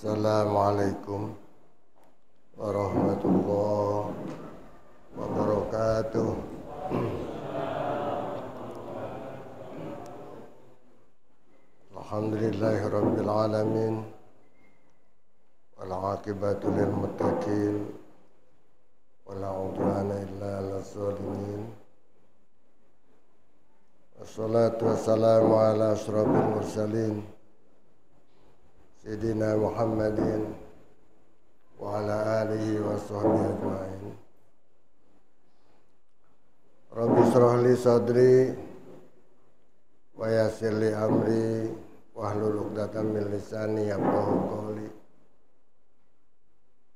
Assalamualaikum warahmatullahi wabarakatuh. Alhamdulillahirabbil alamin wal 'aqibatu lil muttaqin wala 'udwana illa 'alal zalimin. Wassalatu wassalamu ala asyrafil mursalin Sayyidina Muhammadin wa ala alihi wa sahbihi ajma'in. Rabbi shrah li sadri wa yassir li amri wahlul 'uqdatam min lisani yafqahu qawli.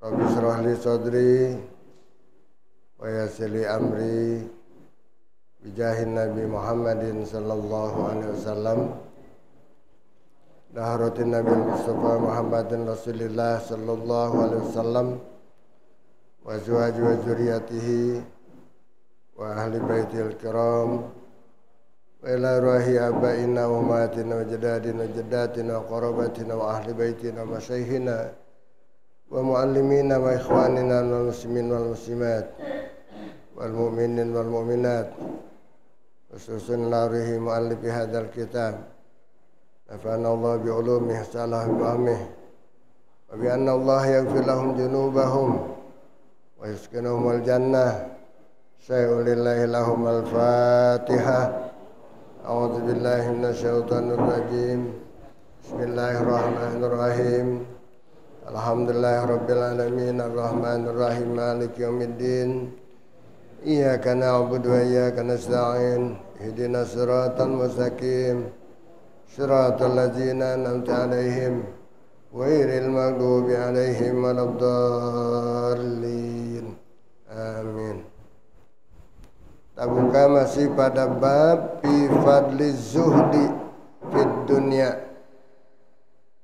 Rabbi shrah li sadri wa yassir li amri bijahin Nabi Muhammadin sallallahu alaihi wasallam. Daharatin Nabi Mustafa Muhammadin Rasulillah sallallahu alaihi wasallam wa azwaji wa dzurriyyatihi wa ahli baitil kiram wa ila ruhi abaina wa ummatina wa jadadina wa jaddatina wa qarabatina wa ahli baitina wa masyayikhina wa muallimina wa ikhwanina wal muslimin wal muslimat wal mu'minin wal mu'minat khususan larihi muallifi hadzal kitab. Nafa'ana Allah bi'ulumihi salah bi'ahmihi wa bi'anna Allah yaghfir lahum junubahum wa yuskinahum al-jannah. Syai'u lillahi lahum al-fatihah. A'udzu billahi minasyaitonir rajim. Bismillahirrahmanirrahim. Alhamdulillahirabbil alamin arrahmanir rahim maliki yaumiddin. Iyyaka na'budu wa iyyaka nasta'in. Ihdinas siratal mustaqim. Shiratal ladzina an'amta 'alaihim ghairil maghdubi 'alaihim waladdallin. Amin. Kita buka masih pada bab fi fadli zuhdi fid dunya.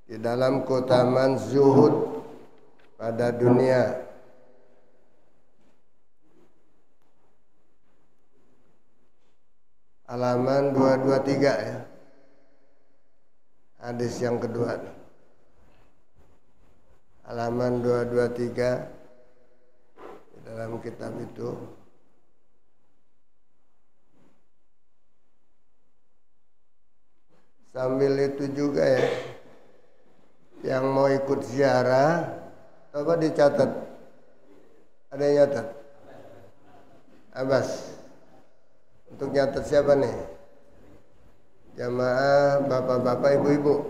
Di dalam keutamaan zuhud pada dunia. Halaman 223 ya. Hadis yang kedua, halaman 223 di dalam kitab itu. Sambil itu juga ya, yang mau ikut ziarah, coba dicatat. Ada yang nyatat? Abbas. Untuk nyatat siapa nih? Jamaah bapak-bapak, ibu-ibu.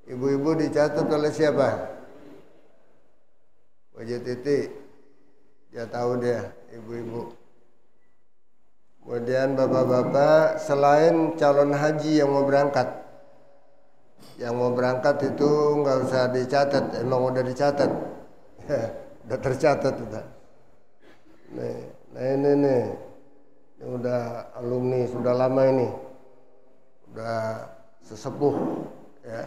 Ibu-ibu dicatat oleh siapa? Wajib titik. Dia tahu dia, ibu-ibu. Kemudian bapak-bapak, selain calon haji yang mau berangkat. Yang mau berangkat itu nggak usah dicatat, emang udah dicatat. Udah tercatat udah. Nah ini nih, yang udah alumni, sudah lama ini. Udah sesepuh ya.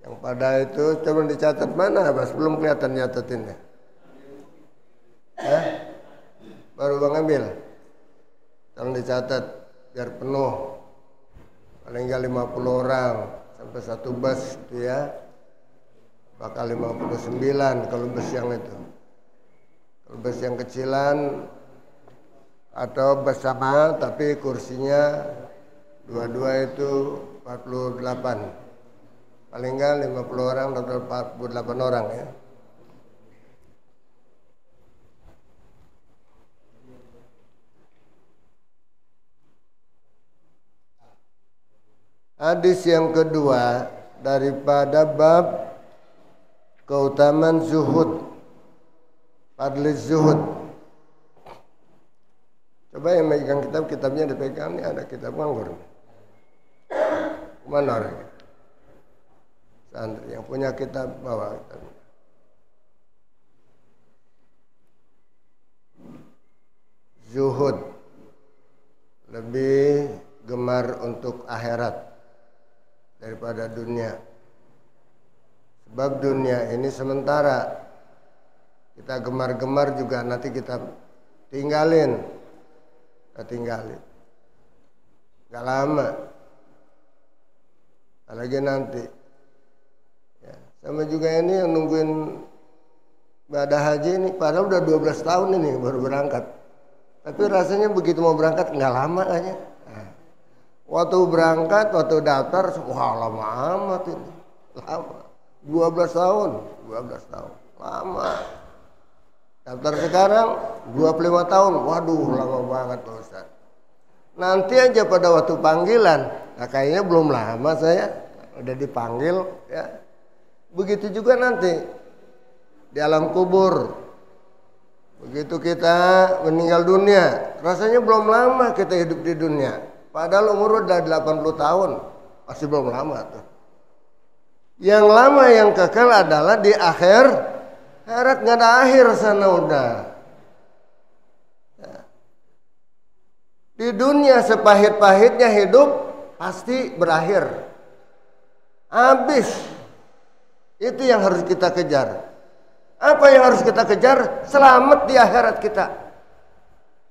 Yang pada itu coba dicatat mana Bas? Belum kelihatan nyatatinnya. Baru Bang ambil. Tolong dicatat biar penuh. Paling enggak 50 orang sampai satu bus itu ya. Bakal 59 kalau bus yang itu. Kalau bus yang kecilan atau bus sama tapi kursinya dua-dua itu 48. Paling enggak 50 orang atau 48 orang ya. Hadis yang kedua daripada bab keutamaan zuhud. Fadli zuhud. Coba yang megang kitabnya dipegang nih, ada kitab nganggur. Mana orangnya? Santri yang punya kitab bawa kitabnya. Zuhud lebih gemar untuk akhirat daripada dunia. Sebab dunia ini sementara. Kita gemar-gemar juga nanti kita tinggalin. Gak lama. Apalagi nanti Sama juga ini yang nungguin ibadah haji ini, padahal udah 12 tahun ini baru berangkat. Tapi rasanya begitu mau berangkat nggak lama kayaknya. Nah, waktu berangkat, waktu daftar, wah lama amat ini. Lama. 12 tahun, 12 tahun. Lama. Daftar sekarang 25 tahun. Waduh, lama banget Pak Ustaz. Nanti aja pada waktu panggilan, nah kayaknya belum lama saya udah dipanggil ya. Begitu juga nanti di alam kubur. Begitu kita meninggal dunia, rasanya belum lama kita hidup di dunia. Padahal umur udah 80 tahun, masih belum lama tuh. Yang lama yang kekal adalah di akhirat, nggak ada akhir sana udah. Ya. Di dunia sepahit-pahitnya hidup pasti berakhir, habis. Itu yang harus kita kejar. Apa yang harus kita kejar? Selamat di akhirat kita.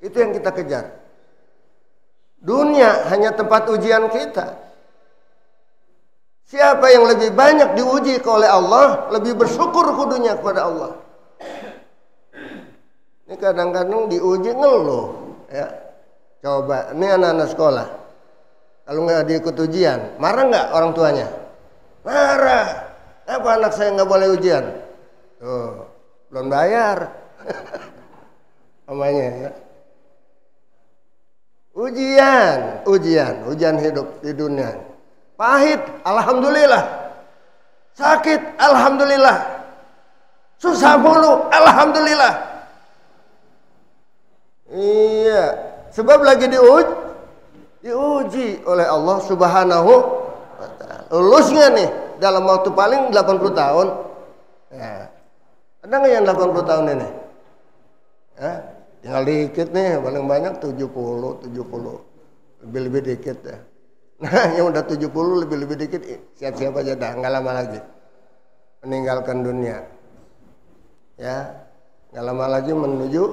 Itu yang kita kejar. Dunia hanya tempat ujian kita. Siapa yang lebih banyak diuji oleh Allah, lebih bersyukur kudunya kepada Allah. Ini kadang-kadang diuji ngeluh. Ya. Coba, ini anak-anak sekolah. Kalau nggak diikut ujian, marah nggak orang tuanya? Marah. Apa anak saya nggak boleh ujian? Tuh, belum bayar. Namanya ya. Ujian hidup di dunia. Pahit, alhamdulillah. Sakit, alhamdulillah. Susah mulu, alhamdulillah. Iya, sebab lagi diuji oleh Allah Subhanahu wa ta'ala. Lulusnya nih dalam waktu paling 80 tahun. Ya. Ada nggak yang 80 tahun ini? Ya, tinggal dikit nih, paling banyak 70. Lebih-lebih dikit ya. Nah, yang udah 70 lebih-lebih dikit, siap-siap aja dah, nggak lama lagi meninggalkan dunia. Ya, nggak lama lagi menuju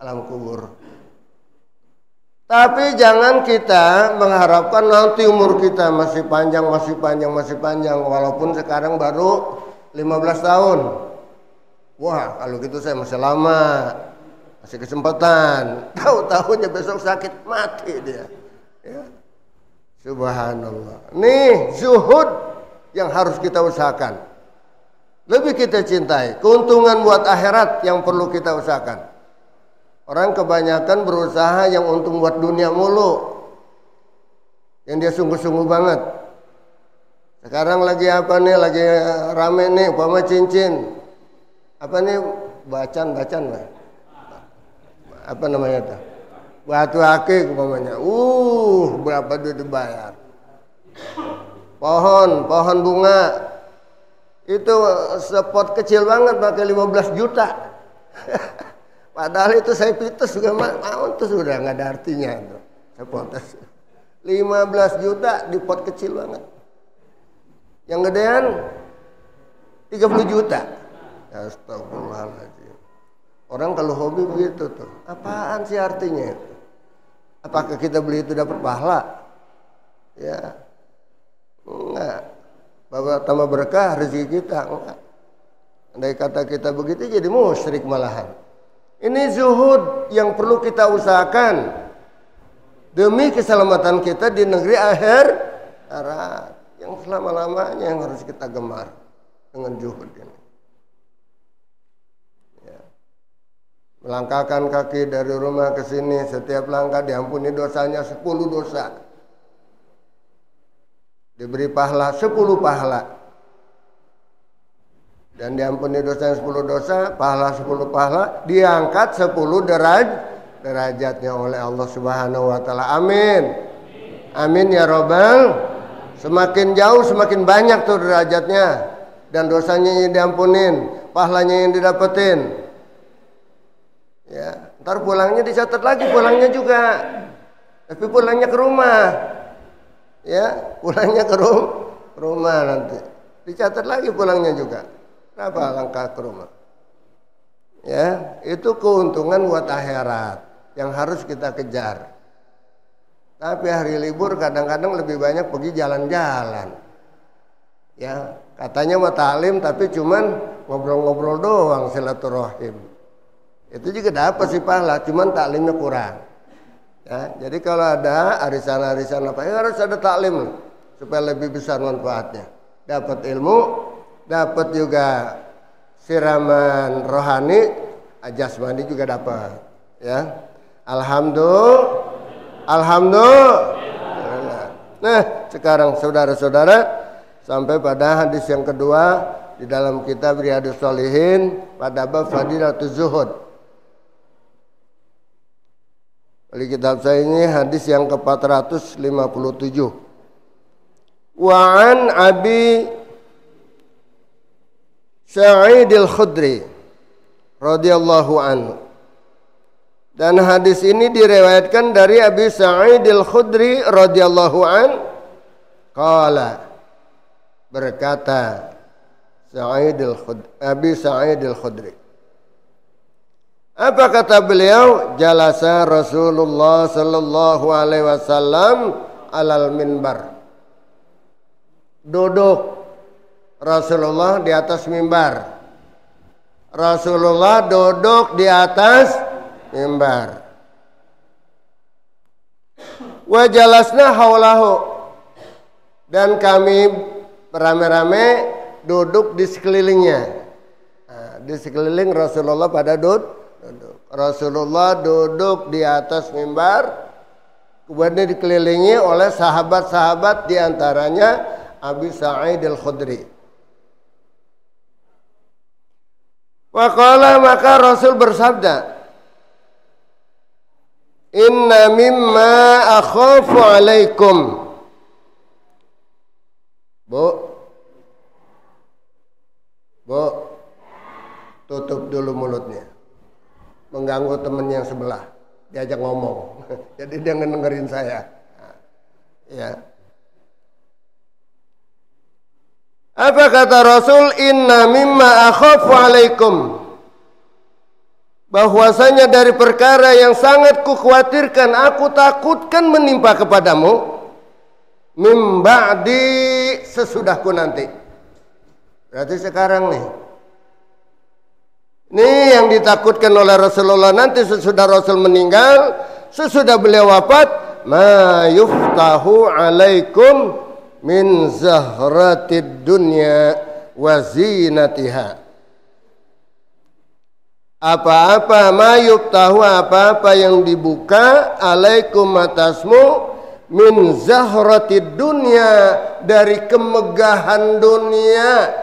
alam kubur. Tapi jangan kita mengharapkan nanti umur kita masih panjang, walaupun sekarang baru 15 tahun. Wah, kalau gitu saya masih lama, masih kesempatan. Tahu-tahunya besok sakit, mati dia. Ya. Subhanallah. Nih zuhud yang harus kita usahakan. Lebih kita cintai. Keuntungan buat akhirat yang perlu kita usahakan. Orang kebanyakan berusaha yang untung buat dunia mulu. Yang dia sungguh-sungguh banget. Sekarang lagi apa nih? Lagi rame nih, umpama cincin. Apa nih? Bacan lah. Apa namanya tuh? Batu akik umpamanya. Berapa duit dibayar? Pohon bunga. Itu spot kecil banget pakai 15 juta. Padahal itu saya pites juga mau tuh sudah nggak ada artinya itu. Spot 15 juta di pot kecil banget. Yang gedean 30 juta. Astagfirullahaladzim. Orang kalau hobi begitu tuh. Apaan sih artinya itu? Apakah kita beli itu dapat pahala? Ya. Enggak. Bahwa tambah berkah rezeki kita, enggak. Andai kata kita begitu jadi musyrik malahan. Ini zuhud yang perlu kita usahakan demi keselamatan kita di negeri akhirat yang selama-lamanya yang harus kita gemar dengan zuhud ini. Ya. Melangkahkan kaki dari rumah ke sini, setiap langkah diampuni dosanya 10 dosa. Diberi pahala 10 pahala. Dan diampuni dosa 10 dosa, pahala 10 pahala, diangkat 10 derajatnya oleh Allah Subhanahu wa taala. Amin. Amin ya robbal. Semakin jauh semakin banyak tuh derajatnya dan dosanya yang diampunin, pahalanya yang didapetin. Ya, ntar pulangnya dicatat lagi pulangnya juga. Tapi pulangnya ke rumah. Ya, pulangnya ke rumah nanti. Dicatat lagi pulangnya juga. Berapa langkah ke rumah? Ya, itu keuntungan buat akhirat yang harus kita kejar. Tapi hari libur kadang-kadang lebih banyak pergi jalan-jalan. Ya, Katanya mau taklim tapi cuman ngobrol-ngobrol doang silaturahim. Itu juga dapat sih pahala, cuman taklimnya kurang. Ya, jadi kalau ada arisan-arisan apa ya harus ada taklim supaya lebih besar manfaatnya. Dapat ilmu, dapat juga siraman rohani, jasmani juga dapat. Ya, alhamdulillah. Nah, sekarang saudara-saudara sampai pada hadis yang kedua di dalam kitab Riyadhus Shalihin pada bab Fadilatuz Zuhud. Di kitab saya ini hadis yang ke-457. Wa an Abi Sa'id al-Khudri radhiyallahu anhu. Dan hadis ini diriwayatkan dari Abi Sa'id al-Khudri radhiyallahu an qala berkata Abi Sa'id al-Khudri. Apa kata beliau? Jalasa Rasulullah sallallahu alaihi wasallam alal minbar. Duduk Rasulullah di atas mimbar. Rasulullah duduk di atas mimbar. Wa jalasna haulahu. Dan kami beramai-ramai duduk di sekelilingnya. Nah, di sekeliling Rasulullah pada duduk. Rasulullah duduk di atas mimbar, kemudian dikelilingi oleh sahabat-sahabat diantaranya Abi Sa'id al-Khudri. Waqala maka Rasul bersabda, Inna mimma akhafu alaikum. Bu, tutup dulu mulutnya. Mengganggu temen yang sebelah, diajak ngomong. Jadi dia ngedengerin saya. Ya. Apa kata Rasul? Inna mimma akhafu alaikum. Bahwasanya dari perkara yang sangat kukhawatirkan, aku takutkan menimpa kepadamu. Mim ba'di, sesudahku nanti. Berarti sekarang nih. Ini yang ditakutkan oleh Rasulullah nanti sesudah Rasul meninggal, sesudah beliau wafat, ma yuftahu alaikum min zahratid dunya wa zinatiha. Apa-apa ma yuftahu, apa-apa yang dibuka alaikum atasmu min zahratid dunya, dari kemegahan dunia,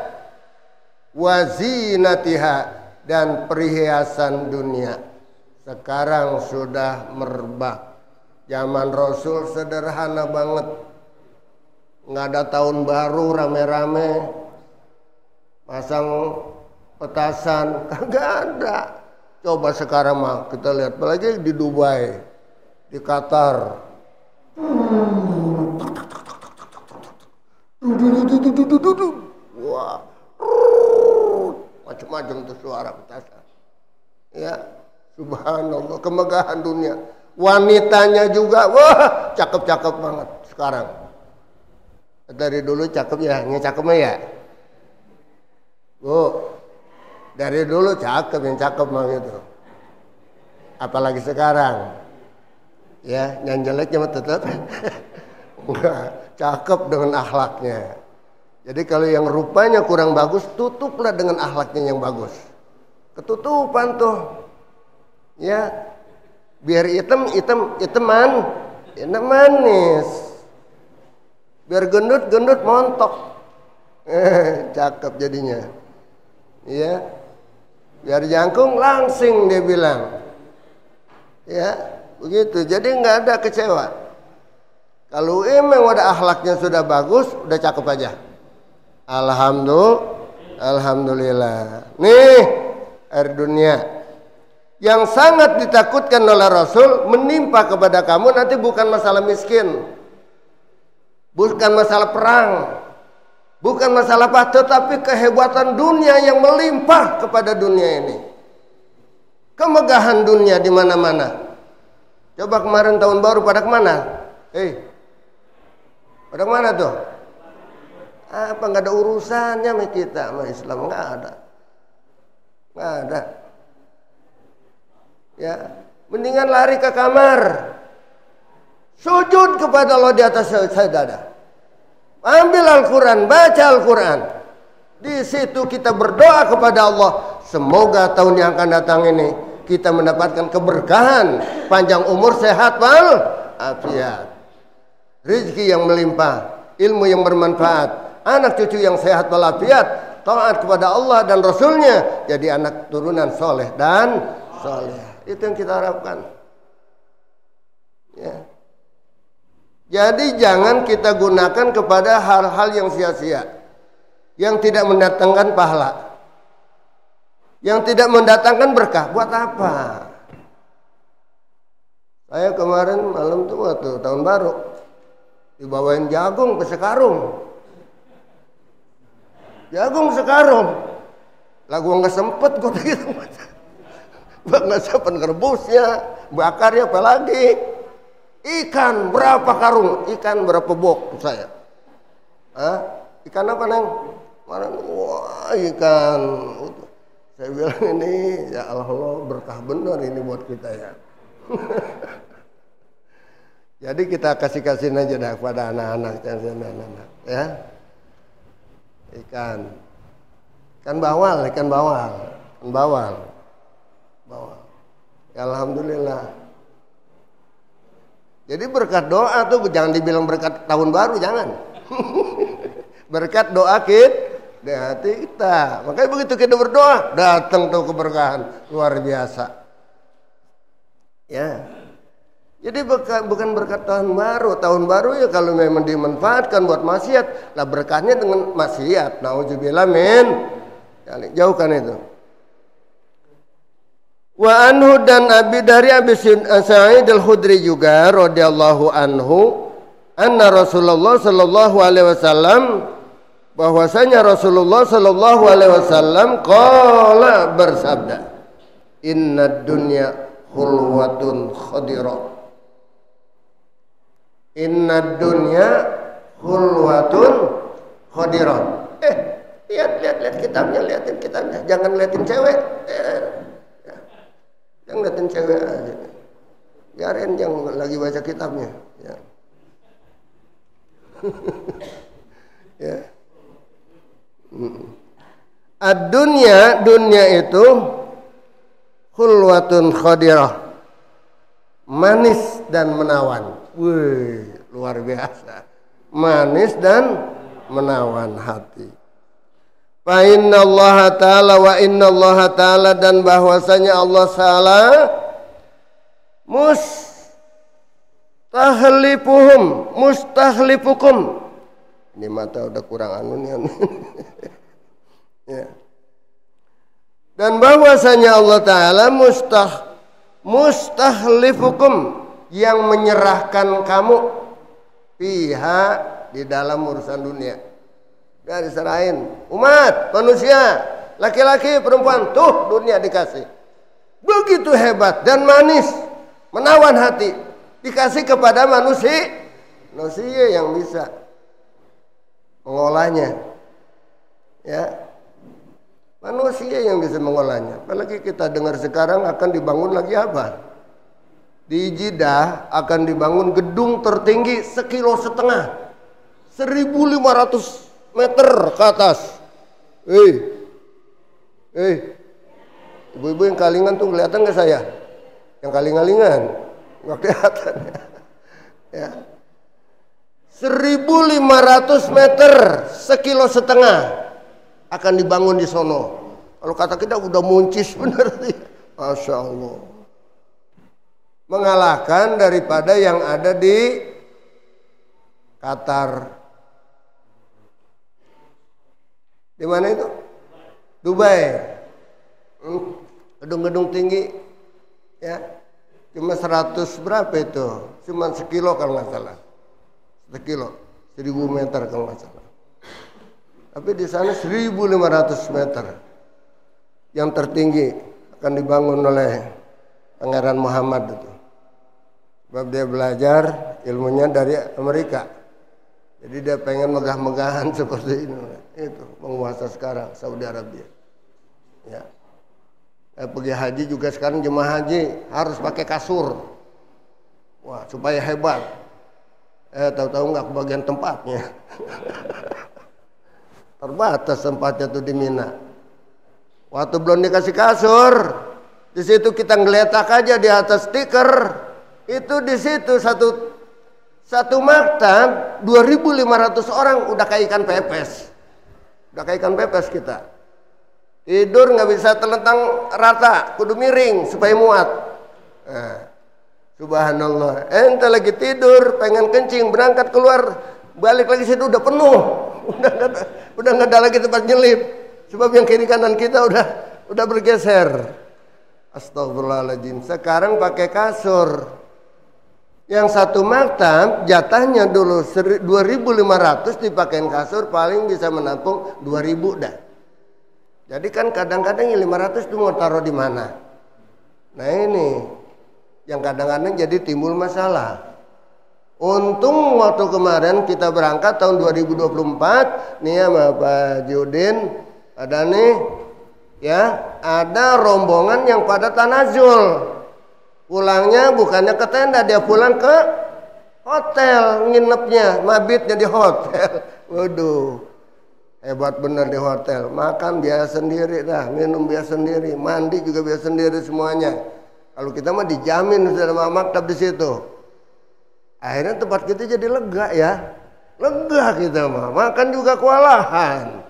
wa zinatiha, dan perhiasan dunia. Sekarang sudah merebak. Zaman Rasul sederhana banget. Nggak ada tahun baru rame-rame. Pasang petasan. Kagak ada. Coba sekarang mah kita lihat. Apalagi di Dubai. Di Qatar. Wah. Macam-macam tuh suara petasan. Ya, subhanallah, kemegahan dunia. Wanitanya juga, wah, cakep-cakep banget sekarang. Dari dulu cakep ya, yang cakepnya ya. Bu, dari dulu cakep, yang cakep mah gitu. Apalagi sekarang. Ya, yang jeleknya mah tetap enggak, cakep dengan akhlaknya. Jadi kalau yang rupanya kurang bagus, tutuplah dengan akhlaknya yang bagus. Ketutupan tuh. Ya. Biar iteman manis. Biar gendut montok. Cakep jadinya. Ya. Biar jangkung langsing dia bilang. Ya, begitu. Jadi nggak ada kecewa. Kalau emang udah akhlaknya sudah bagus, udah cakep aja. Alhamdulillah. Nih, air dunia yang sangat ditakutkan oleh Rasul menimpa kepada kamu nanti bukan masalah miskin, bukan masalah perang, bukan masalah apa, tetapi kehebatan dunia yang melimpah kepada dunia ini. Kemegahan dunia di mana-mana. Coba kemarin tahun baru pada kemana? Pada kemana tuh? Apa nggak ada urusannya sama kita sama Islam? Nggak ada. Ya, mendingan lari ke kamar, sujud kepada Allah di atas sajadah, ambil Al-Quran, baca Al-Quran. Di situ kita berdoa kepada Allah, semoga tahun yang akan datang ini kita mendapatkan keberkahan, panjang umur, sehat wal afiat, rezeki yang melimpah, ilmu yang bermanfaat, anak cucu yang sehat wal afiat, taat kepada Allah dan Rasulnya, jadi anak turunan soleh dan soleh. Itu yang kita harapkan. Ya. Jadi jangan kita gunakan kepada hal-hal yang sia-sia, yang tidak mendatangkan pahala, yang tidak mendatangkan berkah. Buat apa? Saya kemarin malam tuh waktu tahun baru dibawain jagung ke sekarung. Jagung sekarung. Lah gua nggak sempet gua gitu. Nggak sempet ngerebusnya, bakarnya apa lagi? Ikan berapa karung? Ikan berapa bok saya? Ikan apa neng? Wah ikan. Saya bilang ini ya Allah berkah benar ini buat kita ya. Jadi kita kasih-kasihin aja dah kepada anak-anak ya. Ikan bawal. Ya, alhamdulillah. Jadi berkat doa tuh jangan dibilang berkat tahun baru, jangan. Berkat doa di hati kita. Makanya begitu kita berdoa, datang tuh keberkahan luar biasa. Ya. Jadi bukan berkat tahun baru. Tahun baru ya kalau memang dimanfaatkan buat maksiat, lah berkahnya dengan maksiat. Nauzubillah min. Jauhkan itu. Wa anhu dan dari Abi Sa'id Al-Khudri juga radhiyallahu anhu, anna Rasulullah sallallahu alaihi wasallam, bahwasanya Rasulullah sallallahu alaihi wasallam qala bersabda, "Innad dunya khulwatun khadirah." Innad dunya khulwatun khadirah. Lihat kitabnya, liatin kitabnya. Jangan liatin cewek. Jangan liatin cewek aja. Biarin yang lagi baca kitabnya. Ya. Ya. Dunia itu khulwatun khadirah, manis dan menawan. Wih, luar biasa. Manis dan menawan hati. Fa inna Allah ta'ala wa inna Allah ta'ala, dan bahwasanya Allah Ta'ala mustahlifukum. Ini mata udah kurang anu nih. Ya. Dan bahwasanya Allah Ta'ala mustahlifukum, yang menyerahkan kamu pihak di dalam urusan dunia. Dia diserahin umat manusia, laki-laki perempuan, tuh dunia dikasih. Begitu hebat dan manis, menawan hati, dikasih kepada manusia yang bisa mengolahnya. Ya, manusia yang bisa mengolahnya. Apalagi kita dengar sekarang akan dibangun lagi apa? Di Jeddah akan dibangun gedung tertinggi 1,5 kilo, 1.500 meter ke atas. Ibu-ibu yang kalingan tuh kelihatan nggak saya? Yang kaling-kalingan nggak kelihatan. Ya. 1.500 meter, 1,5 kilo akan dibangun di sono. Kalau kata kita udah muncis bener sih. Masya Allah. Mengalahkan daripada yang ada di Qatar. Di mana itu? Dubai. Gedung-gedung tinggi. Ya. Cuma 100 berapa itu? Cuma 1 kilo kalau nggak salah. 1 kilo. 1.000 meter kalau nggak salah. Tapi di sana 1.500 meter. Yang tertinggi akan dibangun oleh Pangeran Muhammad itu. Sebab dia belajar ilmunya dari Amerika. Jadi dia pengen megah-megahan seperti ini. Itu penguasa sekarang Saudi Arabia. Ya. Pergi haji juga sekarang jemaah haji harus pakai kasur. Wah, supaya hebat. Tahu-tahu nggak kebagian tempatnya. Terbatas tempatnya tuh di Mina. Waktu belum dikasih kasur, di situ kita ngeletak aja di atas stiker. Itu di situ satu maktab 2.500 orang udah kayak ikan pepes. Udah kayak ikan pepes kita. Tidur nggak bisa telentang rata, kudu miring supaya muat. Nah, subhanallah. Ente lagi tidur, pengen kencing, berangkat keluar, balik lagi situ udah penuh. Udah nggak ada lagi tempat nyelip. Sebab yang kiri kanan kita udah bergeser. Astagfirullahaladzim. Sekarang pakai kasur. Yang satu maktab jatahnya dulu 2.500 dipakein kasur paling bisa menampung 2.000 dah. Jadi kan kadang-kadang yang 500 itu mau taruh di mana? Nah ini yang kadang-kadang jadi timbul masalah. Untung waktu kemarin kita berangkat tahun 2024 nih ya Pak Judin ada nih ya ada rombongan yang pada tanazul. Pulangnya bukannya ke tenda, dia pulang ke hotel nginepnya, mabitnya di hotel. Waduh, hebat bener di hotel. Makan biaya sendiri dah, minum biaya sendiri, mandi juga biaya sendiri semuanya. Kalau kita mah dijamin sudah ada maktab di situ. Akhirnya tempat kita jadi lega ya, lega kita mah. Makan juga kewalahan.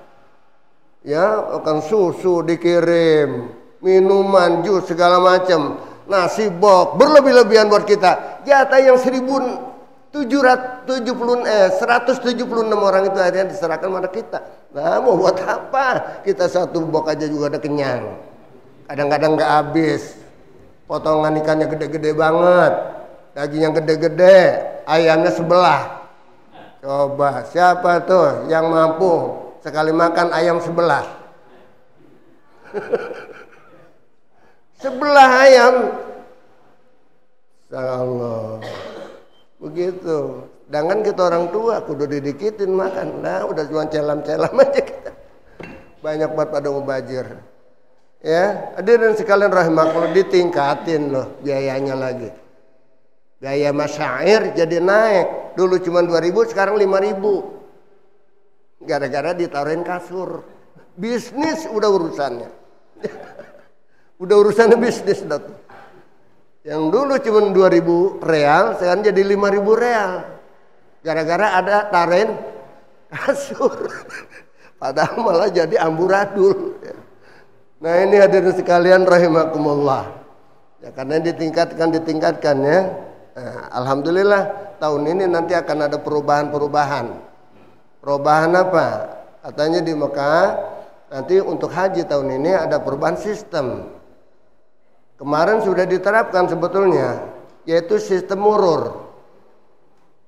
Ya, makan susu dikirim, minuman, jus segala macam. Nasi bok berlebih-lebihan buat kita. Jatah yang 176 orang itu akhirnya diserahkan pada kita. Nah mau buat apa? Kita satu bok aja juga udah kenyang. Kadang-kadang nggak habis. Potongan ikannya gede-gede banget, daging yang gede-gede, ayamnya sebelah. Coba siapa tuh yang mampu sekali makan ayam sebelah? Sebelah ayam. Allah. Begitu. Sedangkan kita orang tua kudu didikitin makan. Nah, udah cuma celam-celam aja kita. Banyak banget pada mubazir. Ya, hadirin sekalian rahimakumullah, ditingkatin loh biayanya lagi. Biaya masyair jadi naik. Dulu cuma 2.000, sekarang 5.000. Gara-gara ditaruhin kasur. Bisnis udah urusannya. Udah urusannya bisnis dah tuh. Yang dulu cuma 2.000 real, sekarang jadi 5.000 real. Gara-gara ada taren kasur. Padahal malah jadi amburadul. Nah ini hadirin sekalian rahimakumullah. Ya karena ditingkatkan ya. Nah, alhamdulillah tahun ini nanti akan ada perubahan-perubahan. Perubahan apa? Katanya di Mekah nanti untuk haji tahun ini ada perubahan sistem. Kemarin sudah diterapkan sebetulnya, yaitu sistem murur.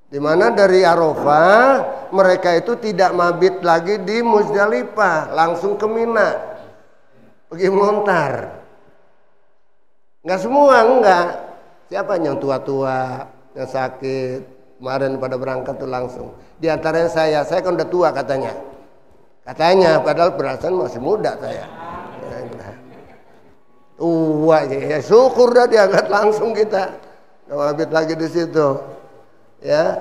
Di mana dari Arafah mereka itu tidak mabit lagi di Muzdalifah, langsung ke Mina. Pergi melontar. Enggak semua, enggak. Siapa yang tua-tua, yang sakit, kemarin pada berangkat tuh langsung. Di antaranya saya kan udah tua katanya. Katanya, padahal perasaan masih muda saya. Tua ya, syukur dah diangkat langsung kita. Nggak mabit lagi di situ. Ya.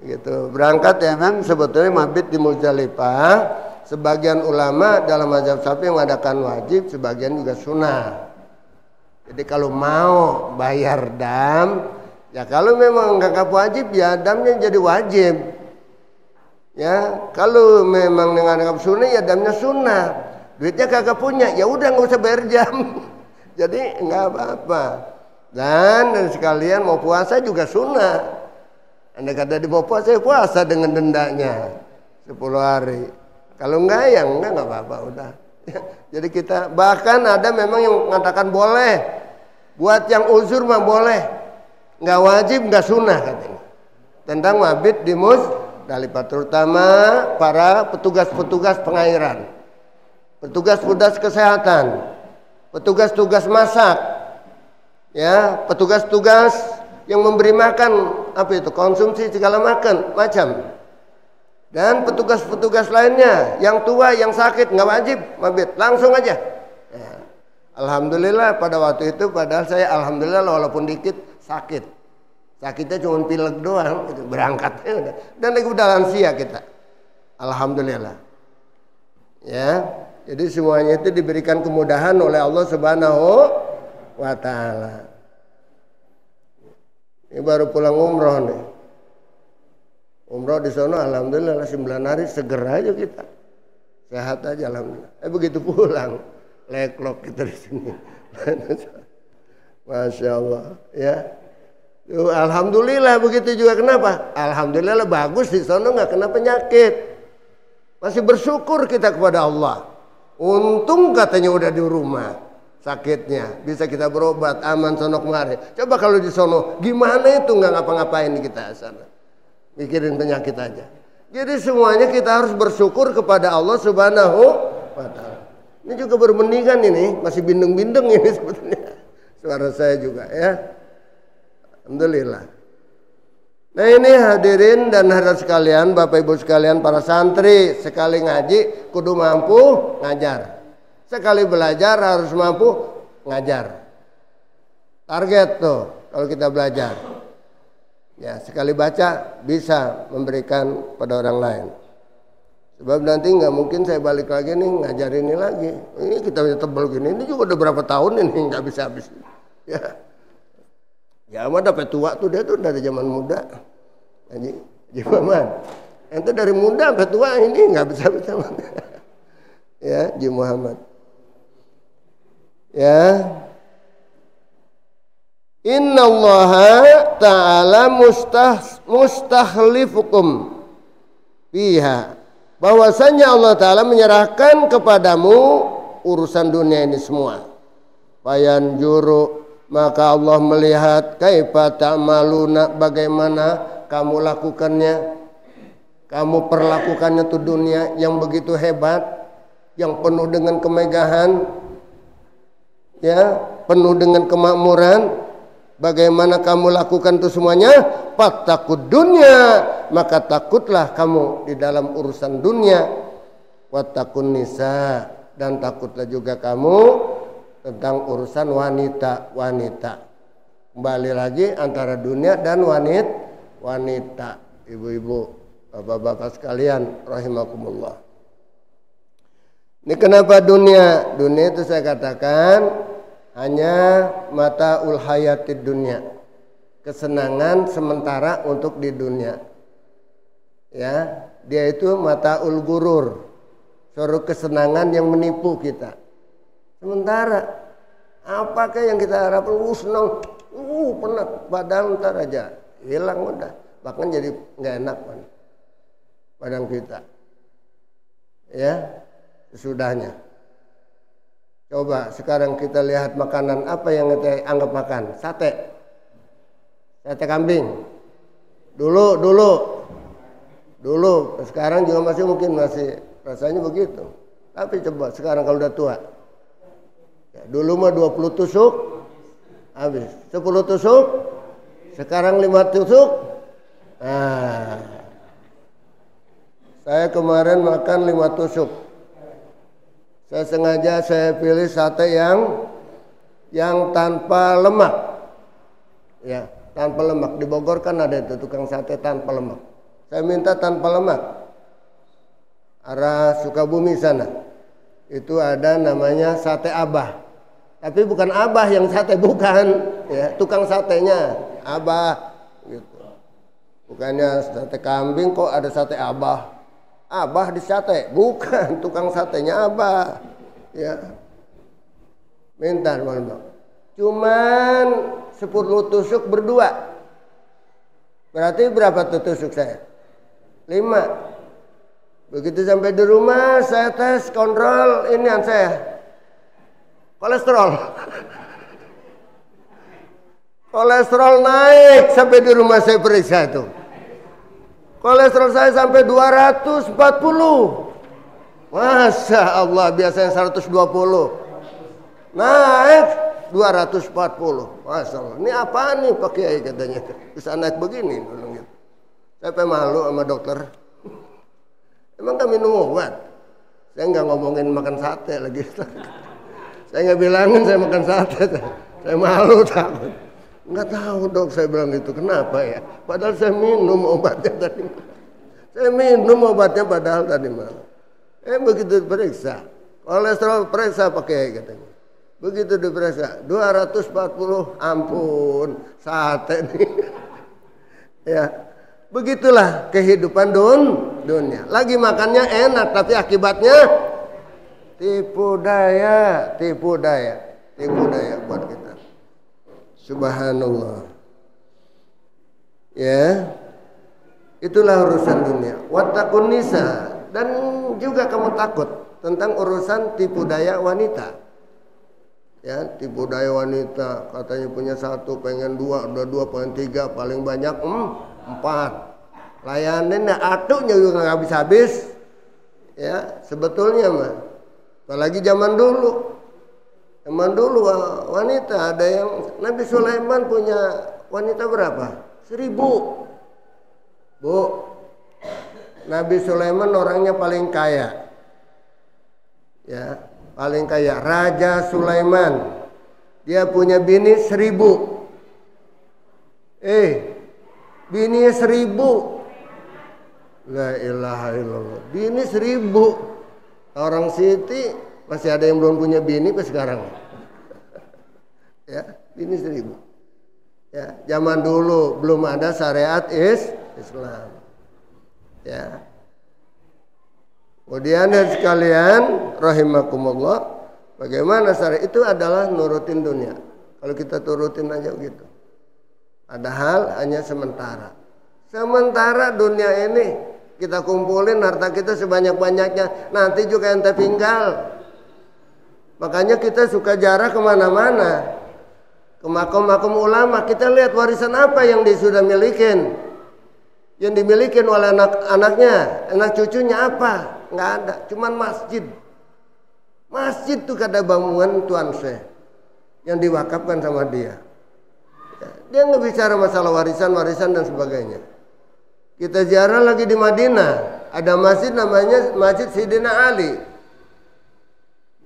Gitu. Berangkat ya memang sebetulnya mabit di Muzdalifah. Sebagian ulama dalam mazhab Syafi'i mengadakan wajib, sebagian juga sunnah. Jadi kalau mau bayar dam, ya kalau memang nggak wajib ya damnya jadi wajib. Ya, kalau memang dengan sunnah ya damnya sunnah. Duitnya kagak punya, ya udah nggak usah bayar jam. Jadi nggak apa-apa. Dan sekalian mau puasa juga sunnah. Anda kata di mau puasa, ya puasa dengan dendanya 10 hari. Kalau enggak ya enggak apa-apa udah. Jadi kita bahkan ada memang yang mengatakan boleh. Buat yang uzur mah boleh. Nggak wajib, nggak sunnah katanya. Tentang mabit di Muzdalifah, terutama para petugas-petugas pengairan. Petugas-petugas kesehatan, petugas-tugas masak, ya, petugas-tugas yang memberi makan apa itu konsumsi segala macam, Dan petugas-petugas lainnya, yang tua, yang sakit, nggak wajib mabit, langsung aja. Ya. Alhamdulillah pada waktu itu, padahal saya alhamdulillah walaupun dikit sakit. Sakitnya cuma pilek doang, gitu. Berangkatnya udah. Dan lagi udah lansia kita. Alhamdulillah. Ya, jadi semuanya itu diberikan kemudahan oleh Allah Subhanahu wa Ta'ala. Ini baru pulang umroh nih. Umroh di sana alhamdulillah 9 hari seger aja kita. Sehat aja alhamdulillah. Begitu pulang leklok kita di sini. Masya Allah ya. Alhamdulillah begitu juga. Kenapa? Alhamdulillah bagus di sana nggak kena penyakit. Masih bersyukur kita kepada Allah. Untung katanya udah di rumah sakitnya bisa kita berobat aman sono kemari. Coba kalau di sono gimana itu nggak ngapa-ngapain kita sana. Mikirin penyakit aja. Jadi semuanya kita harus bersyukur kepada Allah Subhanahu wa Ta'ala. Ini juga bermendingan ini, masih bindeng-bindeng ini sebetulnya. Suara saya juga ya. Alhamdulillah. Nah ini hadirin dan hadirat sekalian, Bapak Ibu sekalian, para santri, sekali ngaji kudu mampu ngajar. Sekali belajar harus mampu ngajar. Target tuh kalau kita belajar. Ya, sekali baca bisa memberikan pada orang lain. Sebab nanti nggak mungkin saya balik lagi nih ngajar ini lagi. Ini kita punya tebel gini, ini juga udah berapa tahun ini nggak bisa habis. Ya, ya mah dapat tua tuh dia tuh dari zaman muda. Haji Muhammad, ente dari muda sampai tua ini nggak bisa bisa. Ya, Haji Muhammad. Ya. Innallaha ta'ala mustakhlifukum fiha. Bahwasanya Allah Ta'ala menyerahkan kepadamu urusan dunia ini semua. Fayan juru, maka Allah melihat kaifa ta'maluna, bagaimana kamu lakukannya. Kamu perlakukannya tuh dunia yang begitu hebat, yang penuh dengan kemegahan, ya, penuh dengan kemakmuran. Bagaimana kamu lakukan itu semuanya? Fattaqud dunya, maka takutlah kamu di dalam urusan dunia. Wattaqun nisa, dan takutlah juga kamu tentang urusan wanita. Kembali lagi antara dunia dan wanita. Ibu-ibu, bapak-bapak sekalian rahimakumullah. Ini kenapa dunia? Dunia itu saya katakan hanya mataul hayatid dunia, kesenangan sementara untuk di dunia. Ya, dia itu mataul gurur, suatu kesenangan yang menipu kita. Sementara, apakah yang kita harapkan? Senang, penat, padahal ntar aja hilang udah, bahkan jadi nggak enak badan kita. Ya, sesudahnya. Coba sekarang kita lihat makanan apa yang kita anggap makan. Sate kambing. Dulu. Sekarang juga mungkin masih rasanya begitu. Tapi coba sekarang kalau udah tua. Ya, dulu mah 20 tusuk habis. 10 tusuk. Sekarang 5 tusuk. Nah, saya kemarin makan 5 tusuk. Saya sengaja pilih sate yang tanpa lemak. Ya, tanpa lemak. Di Bogor kan ada itu tukang sate tanpa lemak. Saya minta tanpa lemak. Arah Sukabumi sana. Itu ada namanya sate Abah. Tapi bukan Abah yang sate, bukan. Ya, tukang satenya Abah gitu. Bukannya sate kambing kok ada sate Abah. Abah di sate, bukan, tukang satenya Abah. Ya. Minta malam. Cuman 10 tusuk berdua. Berarti berapa tuh tusuk saya? 5. Begitu sampai di rumah saya tes kontrol inian saya. Kolesterol. Kolesterol naik sampai di rumah saya periksa itu. Kolesterol saya sampai 240. Masya Allah, biasanya 120. Naik 240. Masya Allah. Ini apaan nih Pak Kiai katanya. Bisa naik begini. Saya malu sama dokter. minum obat. Saya nggak ngomongin makan sate lagi. Saya nggak bilangin saya makan sate. Saya malu takut. Nggak tahu dok, saya bilang itu kenapa ya? Padahal saya minum obatnya tadi malam. Saya minum obatnya padahal tadi malam. Begitu diperiksa, kolesterol periksa pakai katanya. Begitu diperiksa 240, ampun sate nih. Ya, begitulah kehidupan dunia. Lagi makannya enak tapi akibatnya tipu daya buat kita. Subhanallah. Ya. Itulah urusan dunia. Wattaqun nisa, dan juga kamu takut tentang urusan tipu daya wanita. Ya, tipu daya wanita, katanya punya satu, pengen dua, udah 2 pengen 3, paling banyak 4. Layanin atunya juga nggak habis-habis. Ya, sebetulnya mah. Apalagi zaman dulu. Zaman dulu wanita ada yang Nabi Sulaiman punya wanita berapa? 1000. Bu, Nabi Sulaiman orangnya paling kaya. Ya, paling kaya. Raja Sulaiman. Dia punya bini 1000. Bini 1000. La ilaha illallah. Bini 1000. Orang Siti masih ada yang belum punya bini pas sekarang. Ya, bini 1000. Ya, zaman dulu belum ada syariat Islam. Ya. Kemudian dan sekalian rahimakumullah, bagaimana syariat itu adalah nurutin dunia. Kalau kita turutin aja gitu. Padahal hanya sementara. Sementara dunia ini kita kumpulin harta kita sebanyak-banyaknya, nanti juga ente tinggal. Makanya kita suka jarah kemana-mana. Ke makam-makam ulama, kita lihat warisan apa yang dia sudah milikin, yang dimiliki oleh anak-anaknya, anak cucunya apa? Nggak ada, cuman masjid. Masjid tuh kata bangunan Tuan Syekh yang diwakafkan sama dia. Dia nggak bicara masalah warisan dan sebagainya. Kita ziarah lagi di Madinah, ada masjid namanya Masjid Sayyidina Ali,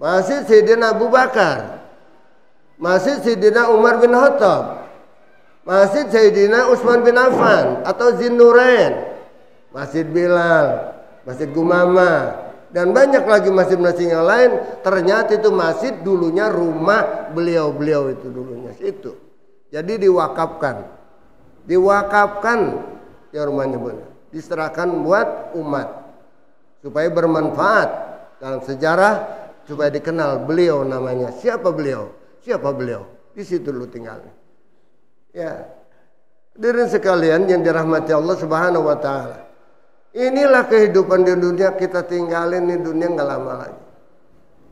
Masjid Sayyidina Abu Bakar, Masjid Sayyidina Umar bin Khattab, Masjid Sayyidina Utsman bin Affan atau Zinnurain, Masjid Bilal, Masjid Gumama, dan banyak lagi masjid-masjid yang lain. Ternyata itu masjid dulunya rumah beliau-beliau itu dulunya situ. Jadi diwakafkan ya rumahnya benar. Diserahkan buat umat supaya bermanfaat dalam sejarah, supaya dikenal beliau namanya. Siapa beliau? Di situ lu tinggal. Ya. Hadirin sekalian yang dirahmati Allah Subhanahu wa taala. Inilah kehidupan di dunia, kita tinggalin di dunia nggak lama lagi.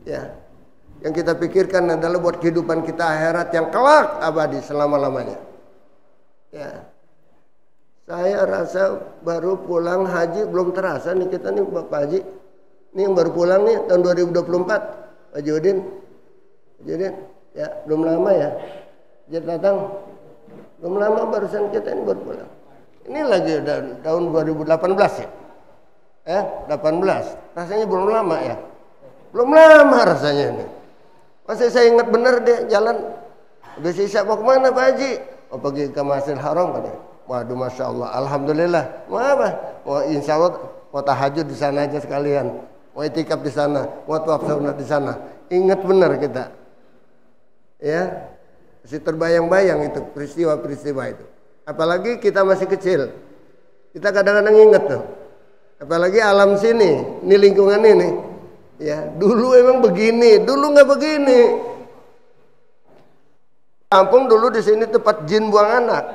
Ya. Yang kita pikirkan adalah buat kehidupan kita akhirat yang kelak abadi selama-lamanya. Ya. Saya rasa baru pulang haji belum terasa nih kita nih Bapak Haji. Ini yang baru pulang nih tahun 2024. Haji Udin. Ya, belum lama ya. Jadi datang. Belum lama barusan kita ini baru pulang. Ini lagi udah tahun 2018 ya. 18. Rasanya belum lama ya. Belum lama rasanya ini. Masih saya ingat benar deh jalan. Udah sisa mau kemana Pak Haji? Mau pergi ke Masjidil Haram katanya. Waduh, masya Allah, alhamdulillah. Mau apa? Mau insya Allah mau tahajud di sana aja sekalian. Mau itikaf di sana, mau tawaf sunat di sana. Ingat benar kita. Ya, masih terbayang-bayang itu peristiwa-peristiwa itu. Apalagi kita masih kecil. Kita kadang-kadang ingat tuh. Apalagi alam sini, ini lingkungan ini. Ya, dulu emang begini, dulu nggak begini. Kampung dulu di sini tempat jin buang anak.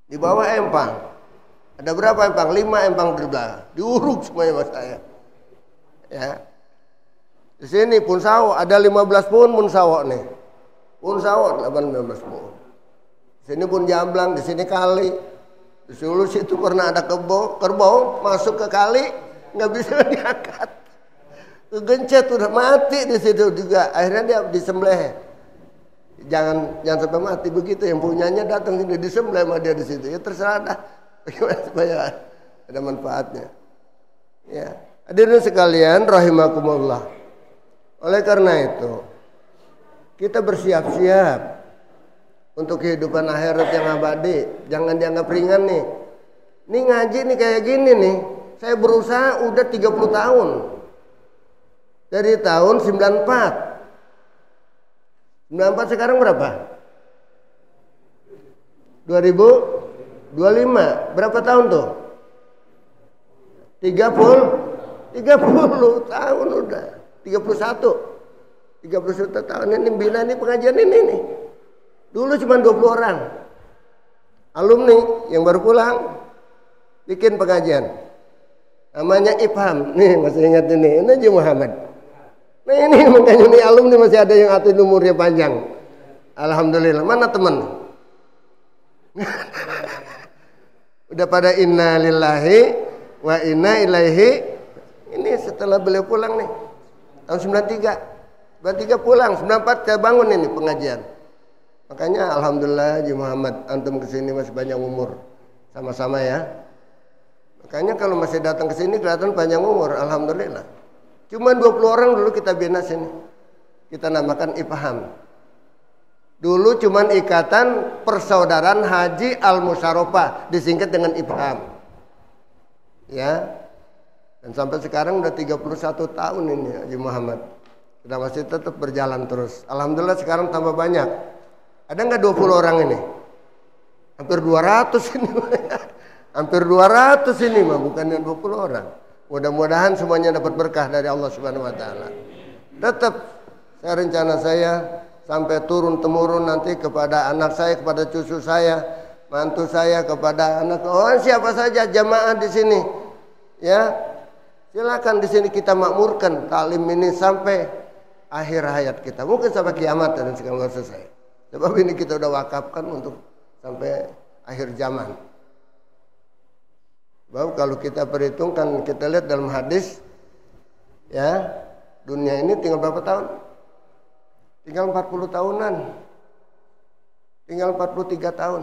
Di bawah empang. Ada berapa empang? 5 empang di belakang. Diuruk semuanya mas saya. Ya. Di sini pun sawo ada 15 pun sawo nih. Pun sawo 18 pun. Di sini pun jamblang, di sini kali. Di Sulu situ pernah ada kerbau masuk ke kali, nggak bisa diangkat. Kegencet udah mati di situ juga. Akhirnya dia disembelih. Jangan sampai mati begitu, yang punyanya datang sini disembelih sama dia di situ. Ya terserah dah. Bagaimana supaya ada manfaatnya. Ya, hadirin sekalian rahimakumullah. Oleh karena itu, kita bersiap-siap untuk kehidupan akhirat yang abadi. Jangan dianggap ringan nih. Ini ngaji nih kayak gini nih. Saya berusaha udah 30 tahun. Dari tahun 94. 94 sekarang berapa? 2025. Berapa tahun tuh? 30 tahun udah. 31 tahun ini bina ini pengajian ini nih. Dulu cuma 20 orang. Alumni yang baru pulang bikin pengajian. Namanya Ifham. Nih masih ingat ini. Ini Haji Muhammad. Nah ini makanya ini alumni masih ada yang atin umurnya panjang. Alhamdulillah. Mana teman? Udah pada inna lillahi wa inna ilaihi. Ini setelah beliau pulang nih. Tahun 93. 93 pulang. 94 saya bangun ini pengajian. Makanya alhamdulillah Haji Muhammad antum kesini masih banyak umur. Sama-sama ya. Makanya kalau masih datang ke sini kelihatan panjang umur, alhamdulillah. Cuma 20 orang dulu kita bina sini. Kita namakan Ifham. Dulu cuma Ikatan Persaudaraan Haji Al-Musyarofa, disingkat dengan Ifham. Ya. Dan sampai sekarang udah 31 tahun ini Haji Muhammad. Kita masih tetap berjalan terus. Alhamdulillah sekarang tambah banyak. Ada nggak 20 orang ini? Hampir 200 ini. Hampir 200 ini mah, bukan yang 20 orang. Mudah-mudahan semuanya dapat berkah dari Allah Subhanahu wa taala. Tetap rencana saya sampai turun temurun nanti kepada anak saya, kepada cucu saya, mantu saya, kepada anak siapa saja jamaah di sini. Ya. Silakan di sini kita makmurkan taklim ini sampai akhir hayat kita. Mungkin sampai kiamat dan segala selesai. Sebab ini kita udah wakafkan untuk sampai akhir zaman. Bahwa kalau kita perhitungkan, kita lihat dalam hadis, ya dunia ini tinggal berapa tahun? Tinggal 40 tahunan. Tinggal 43 tahun.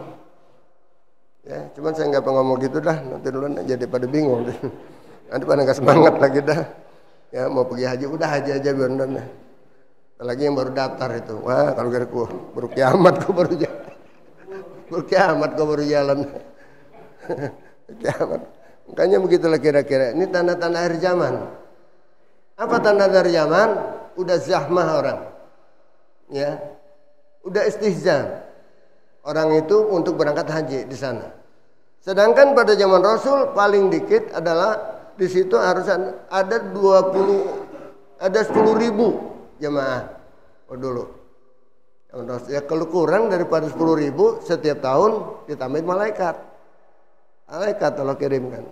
Ya, cuman saya nggak ngomong gitu dah, nanti dulu jadi pada bingung. Nanti pada nggak semangat lagi dah. Ya mau pergi haji, udah haji aja biar dah. Apalagi yang baru daftar itu, wah kalau kira baru kiamat kok baru jalan. Baru kiamat kok baru jalan. Kiamat. Makanya begitulah kira-kira. Ini tanda-tanda akhir zaman. Apa tanda akhir zaman? Udah zahmah orang. Ya. Udah istihzan. Orang itu untuk berangkat haji di sana. Sedangkan pada zaman Rasul paling dikit adalah di situ harus ada 10.000 jemaah. Oh dulu. Ya kalau kurang daripada 10.000 setiap tahun ditambahin malaikat. Malaikat Allah kirimkan.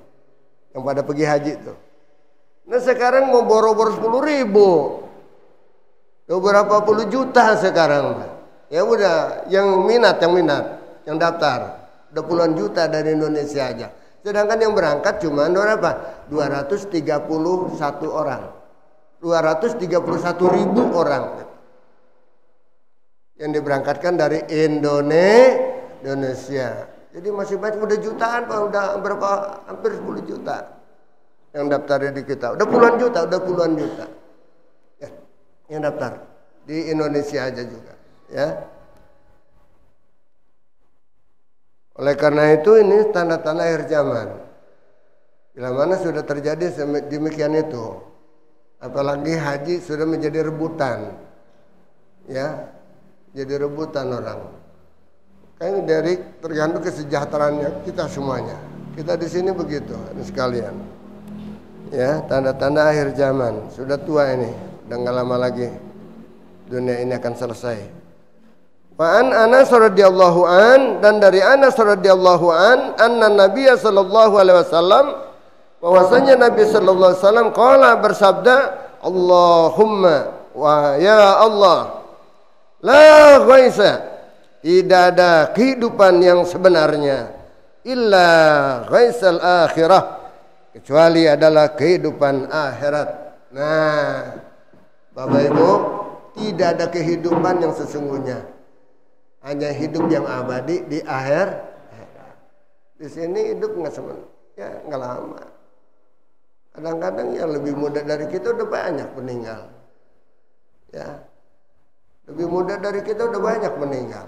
Yang pada pergi haji itu. Nah sekarang mau boro-boro 10.000. Berapa puluh juta sekarang. Ya udah yang minat, yang daftar. Udah puluhan juta dari Indonesia aja. Sedangkan yang berangkat cuma berapa? 231 orang. 231.000 orang yang diberangkatkan dari Indonesia. Jadi masih banyak, udah jutaan, udah berapa, hampir 10 juta yang daftar di kita. Udah puluhan juta ya, yang daftar di Indonesia aja juga. Ya. Oleh karena itu ini tanda-tanda akhir zaman. Bila mana sudah terjadi demikian itu. Apalagi haji sudah menjadi rebutan. Ya. Jadi rebutan orang. Kayaknya dari tergantung kesejahteraannya kita semuanya. Kita di sini begitu, sekalian. Ya, tanda-tanda akhir zaman. Sudah tua ini, udah nggak lama lagi dunia ini akan selesai. Wa an Anas radhiyallahu an, dan dari Anas radhiyallahu an, anna Nabiy sallallahu alaihi wasallam, bahwasanya Nabi sallallahu alaihi wasallam qala bersabda, Allahumma wa ya Allah, la ghaisa, tidak ada kehidupan yang sebenarnya illa ghaisal akhirah, kecuali adalah kehidupan akhirat. Nah, Bapak Ibu, tidak ada kehidupan yang sesungguhnya, hanya hidup yang abadi di akhir. Di sini hidup nggak sebenarnya, ya nggak lama. Kadang-kadang yang lebih muda dari kita udah banyak meninggal. Ya. Lebih muda dari kita udah banyak meninggal.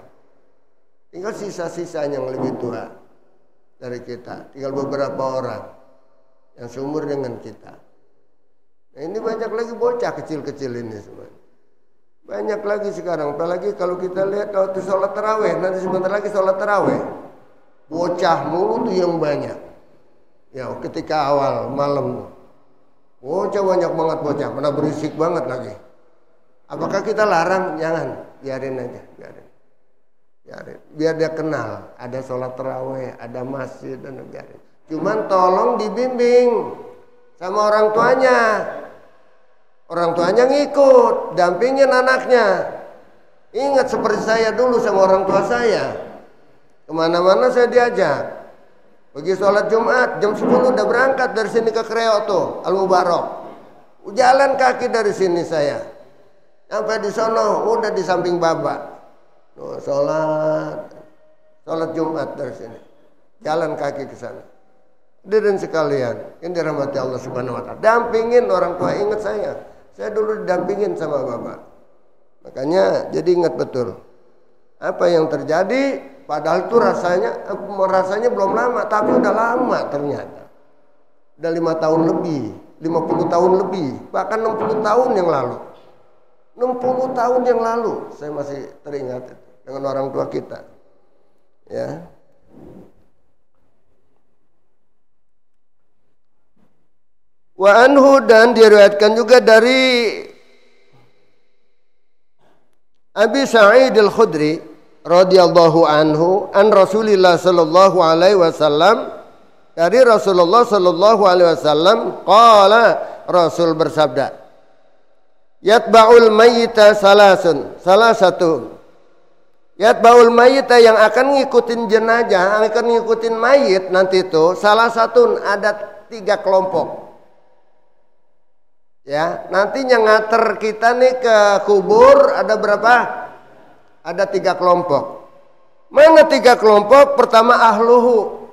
Tinggal sisa-sisanya yang lebih tua dari kita. Tinggal beberapa orang yang seumur dengan kita. Nah, ini banyak lagi bocah kecil-kecil ini semuanya. Banyak lagi sekarang. Apalagi kalau kita lihat waktu sholat taraweh. Nanti sebentar lagi sholat taraweh. Bocah mulu tuh yang banyak. Ya ketika awal malam. Bocah banyak banget bocah. Mana berisik banget lagi. Apakah kita larang? Jangan. Biarin aja. Biarin. Biar dia kenal. Ada sholat taraweh. Ada masjid dan biarin. Cuman tolong dibimbing sama orang tuanya. Orang tuanya ngikut, dampingin anaknya. Ingat seperti saya dulu sama orang tua saya. Kemana-mana saya diajak. Pergi sholat Jumat, jam 10 udah berangkat dari sini ke Kreo tuh, Al-Mubarak. Jalan kaki dari sini saya. Sampai di sono, udah di samping babak. Sholat Jumat dari sini. Jalan kaki ke sana. Hadirin sekalian, yang dirahmati Allah Subhanahu wa taala. Dampingin orang tua, ingat saya. Saya dulu didampingin sama bapak. Makanya jadi ingat betul. Apa yang terjadi padahal itu rasanya belum lama, tapi udah lama ternyata. Udah 5 tahun lebih, 50 tahun lebih, bahkan 60 tahun yang lalu. 60 tahun yang lalu saya masih teringat dengan orang tua kita. Ya. Wa anhu, dan diriwayatkan juga dari Abi Sa'id Al-Khudri radhiyallahu anhu an Rasulillah sallallahu alaihi wasallam, dari Rasulullah sallallahu alaihi wasallam qala, Rasul bersabda, yatba'ul mayyita salasatun. Yatba'ul mayyita, yang akan ngikutin jenazah, akan ngikutin mayit nanti itu salah satu, ada 3 kelompok. Ya, nantinya nganter kita nih ke kubur ada berapa? Ada 3 kelompok. Mana 3 kelompok? Pertama ahluhu,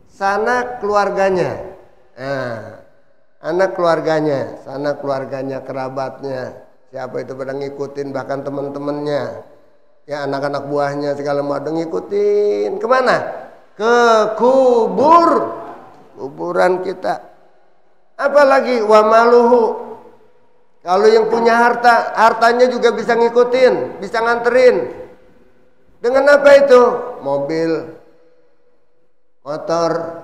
sanak keluarganya. Nah, anak keluarganya, sanak keluarganya, kerabatnya. Siapa itu pada ngikutin, bahkan teman-temannya. Ya, anak-anak buahnya segala macam ngikutin. Kemana? Ke kuburan kita. Apalagi wa maluhu, kalau yang punya hartanya juga bisa ngikutin, bisa nganterin. Dengan apa itu? Mobil, motor,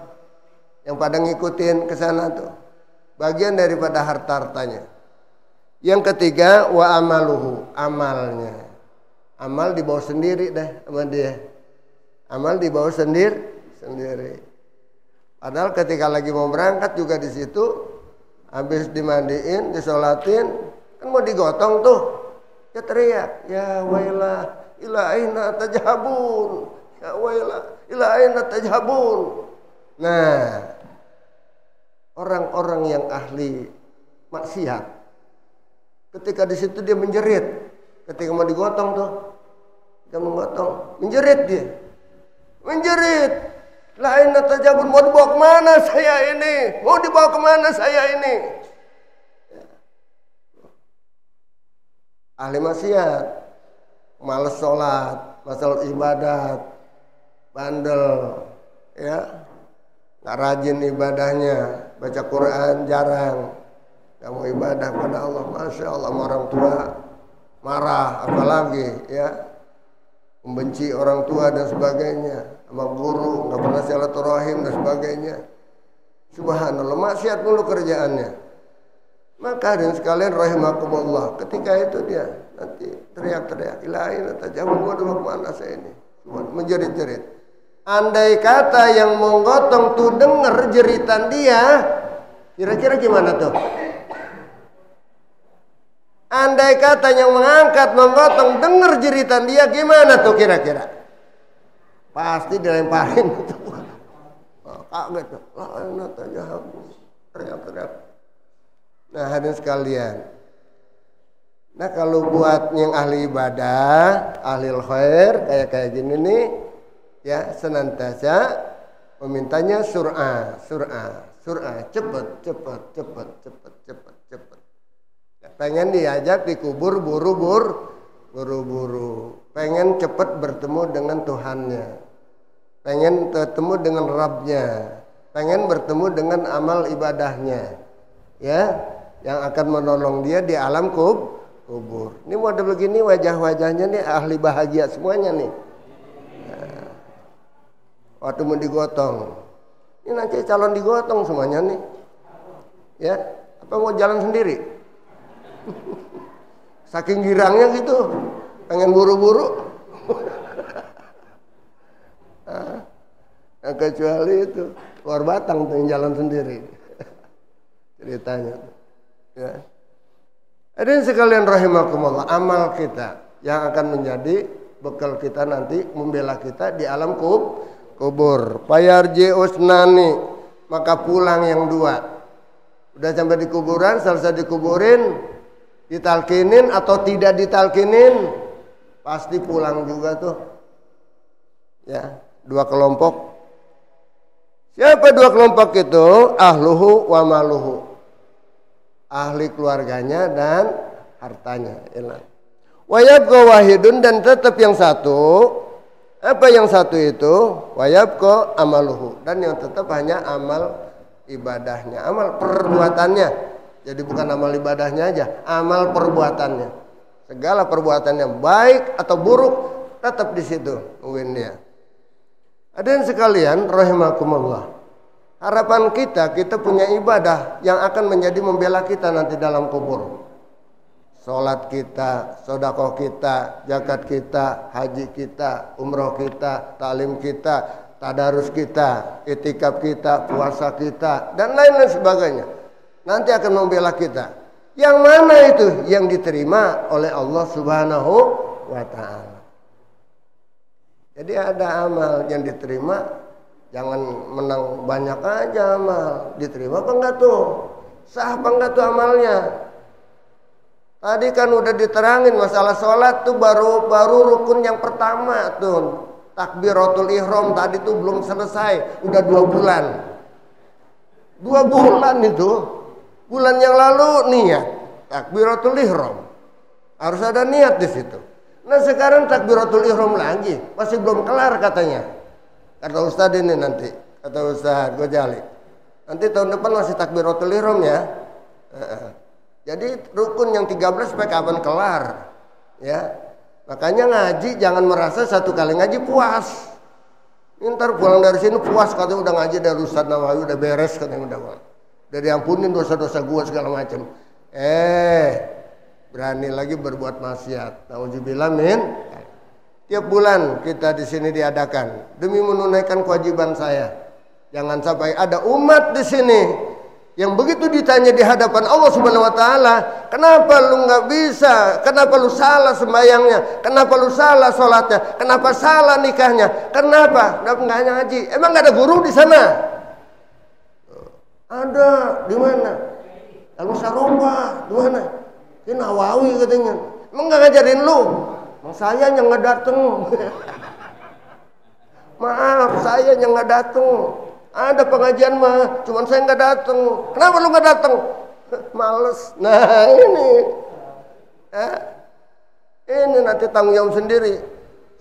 yang pada ngikutin ke sana tuh. Bagian daripada harta-hartanya. Yang ketiga wa amaluhu, amalnya. Amal dibawa sendiri deh sama dia. Amal dibawa sendiri. Padahal ketika lagi mau berangkat juga di situ, habis dimandiin, disolatin, kan mau digotong tuh, ya teriak, ya wailah, ila aina tajhabun, ya wailah, ila aina tajhabun. Nah, orang-orang yang ahli maksiat, ketika di situ dia menjerit, ketika mau digotong tuh, dia menggotong, menjerit dia, menjerit. Lain tajabun, mau dibawa kemana saya ini? Mau dibawa kemana saya ini? Ahli maksiat, malas sholat, masalah ibadat, bandel, ya, nggak rajin ibadahnya, baca Quran jarang, nggak mau ibadah pada Allah, masya Allah, orang tua marah, apalagi, ya, membenci orang tua dan sebagainya. Sama guru, nggak pernah silaturahim dan sebagainya. Subhanallah, maksiat mulu kerjaannya. Maka hadirin sekalian rahimakumullah, ketika itu dia nanti teriak-teriak, ilahin tajabun, mau kemana saya ini? Menjerit-jerit. Andai kata yang menggotong tuh denger jeritan dia, kira-kira gimana tuh? Andai kata yang mengangkat, menggotong denger jeritan dia, gimana tuh kira-kira? Pasti dilemparin gitu. Kaget tuh. Teriak-teriak. Nah, hadirin sekalian. Nah, kalau buat yang ahli ibadah, ahli khair kayak gini nih, ya senantiasa memintanya surah. surah, cepet. Pengen diajak dikubur buru-buru. Pengen cepet bertemu dengan Tuhannya. Pengen bertemu dengan Rabbnya. Pengen bertemu dengan amal ibadahnya. Ya, yang akan menolong dia di alam kubur. Ini model begini wajah-wajahnya nih ahli bahagia semuanya nih. Nah, waktu mau digotong. Ini nanti calon digotong semuanya nih. Ya, apa mau jalan sendiri? Saking girangnya gitu, pengen buru-buru. Nah, kecuali itu luar batang tuh yang jalan sendiri. Ceritanya. Ya. Hadirin sekalian rahimakumullah, amal kita yang akan menjadi bekal kita nanti membela kita di alam kubur. Payarji usnani, maka pulang yang dua. Udah sampai di kuburan, selesai dikuburin, ditalkinin atau tidak ditalkinin, pasti pulang juga tuh. Ya, dua kelompok. Siapa dua kelompok itu? Ahluhu wa maluhu. Ahli keluarganya dan hartanya. Wa yabqa wahidun, dan tetap yang satu. Apa yang satu itu? Wa yabqa amaluhu, dan yang tetap hanya amal ibadahnya, amal perbuatannya. Jadi bukan amal ibadahnya aja, amal perbuatannya. Segala perbuatannya baik atau buruk tetap di situ nungguin dia. Hadirin sekalian rahimakumullah. Harapan kita punya ibadah yang akan menjadi membela kita nanti dalam kubur. Salat kita, sedekah kita, zakat kita, haji kita, umroh kita, taklim kita, tadarus kita, itikaf kita, puasa kita, dan lain-lain sebagainya. Nanti akan membela kita. Yang mana itu? Yang diterima oleh Allah Subhanahu wa ta'ala. Jadi ada amal yang diterima. Jangan menang banyak aja amal. Diterima apa enggak tuh? Sah apa enggak tuh amalnya? Tadi kan udah diterangin masalah sholat tuh baru rukun yang pertama tuh. Takbiratul ihram tadi tuh belum selesai. Udah 2 bulan. 2 bulan itu. Bulan yang lalu niat takbiratul ihram. Harus ada niat di situ. Nah sekarang takbiratul ihram lagi. Masih belum kelar katanya. Kata Ustaz ini nanti, kata Ustaz Gojali, nanti tahun depan masih takbiratul ihram ya. Jadi rukun yang 13 sampai kapan kelar? Ya, makanya ngaji jangan merasa satu kali ngaji puas. Ntar pulang dari sini puas, katanya udah ngaji dari Ustaz Nawawi udah beres, katanya udah diampunin dosa-dosa gua segala macam. Berani lagi berbuat maksiat. Nauzubillah min. Tiap bulan kita di sini diadakan demi menunaikan kewajiban saya. Jangan sampai ada umat di sini yang begitu ditanya di hadapan Allah Subhanahu wa taala, kenapa lu nggak bisa? Kenapa lu salah sembahyangnya? Kenapa lu salah sholatnya? Kenapa salah nikahnya? Kenapa? Nggak ngaji? Emang nggak ada guru di sana? Ada. Di mana? Al-Musarrofah. Di mana? Di Nawawi katanya. Emang nggak ngajarin lu? Saya yang nggak datang. Maaf, saya yang nggak datang. Ada pengajian mah, cuman saya nggak datang. Kenapa lu nggak datang? Males. Nah ini, ini nanti tanggung jawab sendiri.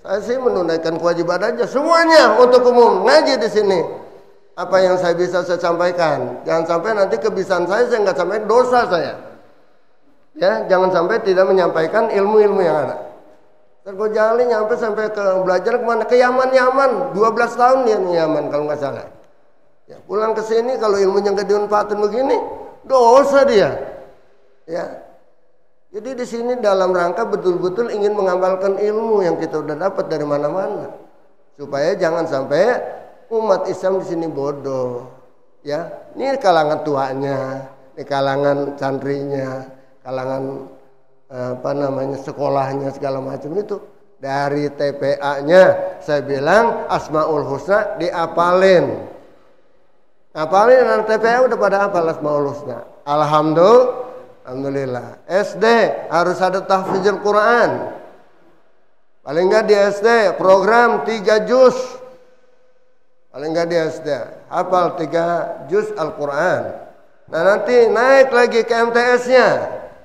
Saya sih menunaikan kewajiban aja, semuanya untuk umum ngaji di sini. Apa yang saya bisa saya sampaikan. Jangan sampai nanti kebiasaan saya nggak sampaikan dosa saya. Ya, jangan sampai tidak menyampaikan ilmu-ilmu yang ada. Tergojali nyampe sampai ke belajar kemana? Ke Yaman. 12 tahun dia di Yaman kalau nggak salah. Ya, pulang ke sini kalau ilmunya nggak dimanfaatin begini, dosa dia. Ya. Jadi di sini dalam rangka betul-betul ingin mengamalkan ilmu yang kita udah dapat dari mana-mana. Supaya jangan sampai umat Islam di sini bodoh. Ya, ini kalangan tuanya, ini kalangan santrinya, kalangan sekolahnya segala macam itu. Dari TPA-nya saya bilang Asmaul Husna diapalin. Apalin anak TPA udah pada hafal Asmaul Husna. Alhamdulillah. SD harus ada tahfizul Quran. Paling enggak di SD program 3 juz. Paling enggak di SD. hafal 3 juz Al-Quran. Nah nanti naik lagi ke MTS-nya,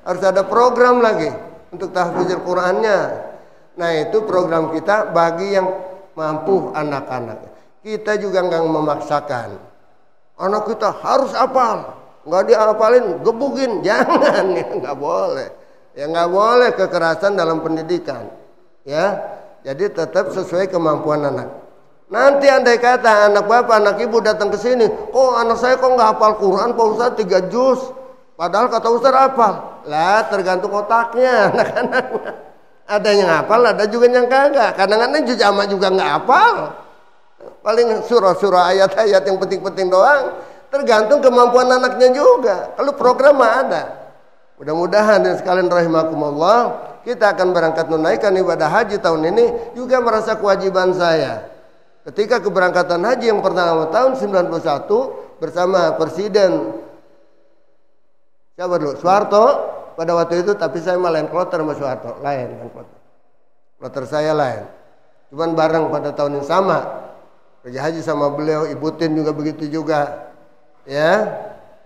harus ada program lagi untuk tahfizul Qurannya. Nah itu program kita bagi yang mampu anak-anak. Kita juga nggak memaksakan. Anak kita harus hafal, nggak dihafalin gebukin, jangan, ya nggak boleh. Ya nggak boleh kekerasan dalam pendidikan. Ya, jadi tetap sesuai kemampuan anak. Nanti andai kata anak bapak, anak ibu datang ke sini, oh anak saya kok nggak hafal Quran, Pak Ustaz 3 juz. Padahal kata Ustaz hafal. Lah tergantung otaknya anak-anaknya. Ada yang hafal, ada juga yang kagak. Kadang-kadang juz amma juga nggak hafal. Paling surah-surah ayat-ayat yang penting-penting doang. Tergantung kemampuan anaknya juga. Kalau program mah ada. Mudah-mudahan dan sekalian rahimakumullah, kita akan berangkat menunaikan ibadah haji tahun ini juga merasa kewajiban saya. Ketika keberangkatan haji yang pertama tahun 91 bersama Presiden siapa dulu? Soeharto pada waktu itu, tapi saya malah lain kloter sama Soeharto, lain kan kloter. Kloter saya lain. Cuman bareng pada tahun yang sama. Pergi haji sama beliau, Ibu Tin juga begitu juga. Ya.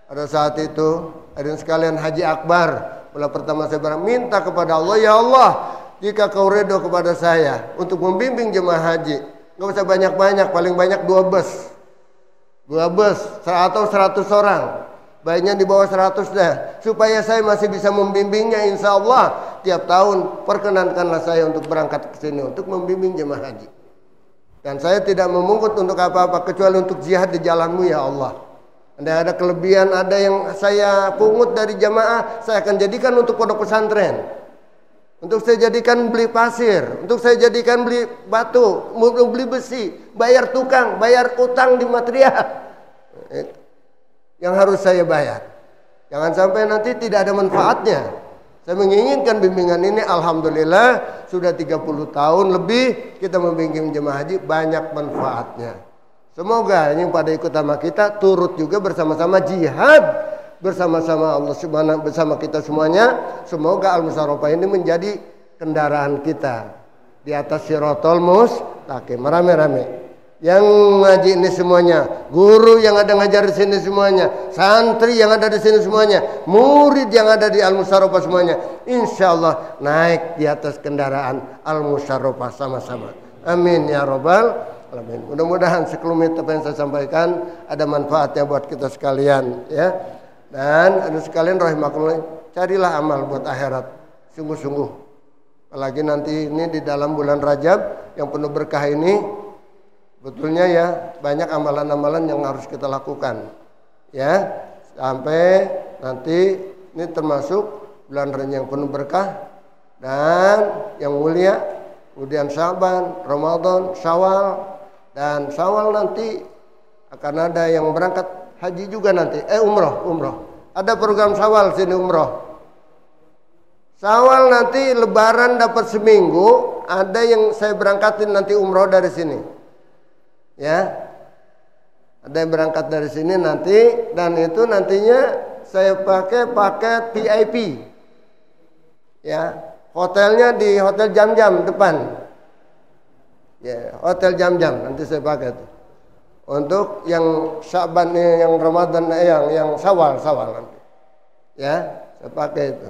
Pada saat itu, hadirin sekalian Haji Akbar, mula pertama saya minta kepada Allah, ya Allah, jika kau ridho kepada saya untuk membimbing jemaah haji, nggak usah banyak-banyak, paling banyak 2 bus. 2 bus atau 100 orang. Baiknya di bawah 100 dah, supaya saya masih bisa membimbingnya, insya Allah tiap tahun perkenankanlah saya untuk berangkat ke sini untuk membimbing jemaah haji. Dan saya tidak memungut untuk apa-apa kecuali untuk jihad di jalanmu ya Allah. Ada kelebihan, ada yang saya pungut dari jamaah, saya akan jadikan untuk pondok pesantren. Untuk saya jadikan beli pasir, untuk saya jadikan beli batu, beli besi, bayar tukang, bayar utang di material yang harus saya bayar. Jangan sampai nanti tidak ada manfaatnya. Saya menginginkan bimbingan ini, alhamdulillah sudah 30 tahun lebih kita membimbing jemaah haji, banyak manfaatnya. Semoga yang pada ikut sama kita turut juga bersama-sama jihad bersama-sama Allah Subhanahu bersama kita semuanya. Semoga Al-Musarrafah ini menjadi kendaraan kita di atas Shirathul Mustaqim, rame-rame. Yang ngaji ini semuanya, guru yang ada ngajar di sini semuanya, santri yang ada di sini semuanya, murid yang ada di Al-Musarrafah semuanya, insya Allah naik di atas kendaraan Al-Musarrafah sama-sama. Amin ya rabbal alamin. Mudah-mudahan sekelumit apa yang saya sampaikan ada manfaatnya buat kita sekalian ya. Dan ada sekalian rahimakumullah, carilah amal buat akhirat sungguh-sungguh. Apalagi nanti ini di dalam bulan Rajab yang penuh berkah ini, betulnya ya banyak amalan-amalan yang harus kita lakukan ya, sampai nanti ini termasuk bulan Rajab yang penuh berkah dan yang mulia, kemudian Syaban, Ramadan, Syawal, dan Syawal nanti akan ada yang berangkat haji juga nanti, umroh. Ada program Syawal sini umroh. Syawal nanti Lebaran dapat seminggu, ada yang saya berangkatin nanti umroh dari sini. Ya, ada yang berangkat dari sini nanti, dan itu nantinya saya pakai paket VIP. Ya, hotelnya di Hotel Jam-Jam depan. Ya, Hotel Jam-Jam nanti saya pakai tuh. Untuk yang Syaban, yang Ramadan, yang Syawal nanti. Ya, saya pakai itu.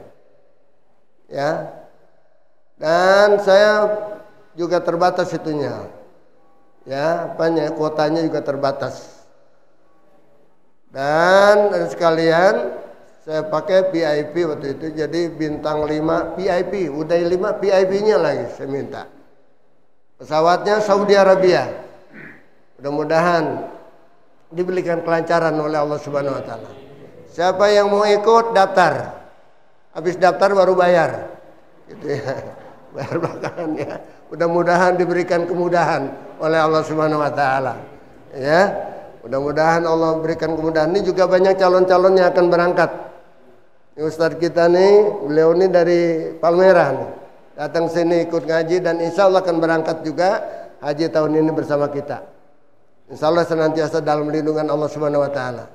Ya. Dan saya juga terbatas itunya. Ya, apanya? Kuotanya juga terbatas. Dan sekalian saya pakai VIP waktu itu, jadi bintang 5 VIP, udah 5 VIP-nya lagi saya minta. Pesawatnya Saudi Arabia. Mudah-mudahan diberikan kelancaran oleh Allah Subhanahu wa taala. Siapa yang mau ikut daftar. Habis daftar baru bayar. Gitu ya. Bayar belakangan ya. Mudah-mudahan diberikan kemudahan oleh Allah Subhanahu wa taala. Ya. Mudah-mudahan Allah berikan kemudahan. Ini juga banyak calon-calon yang akan berangkat. Ini Ustadz kita nih, beliau ini dari Palmerah nih. Datang sini ikut ngaji dan insya Allah akan berangkat juga haji tahun ini bersama kita. Insya Allah senantiasa dalam lindungan Allah Subhanahu wa taala.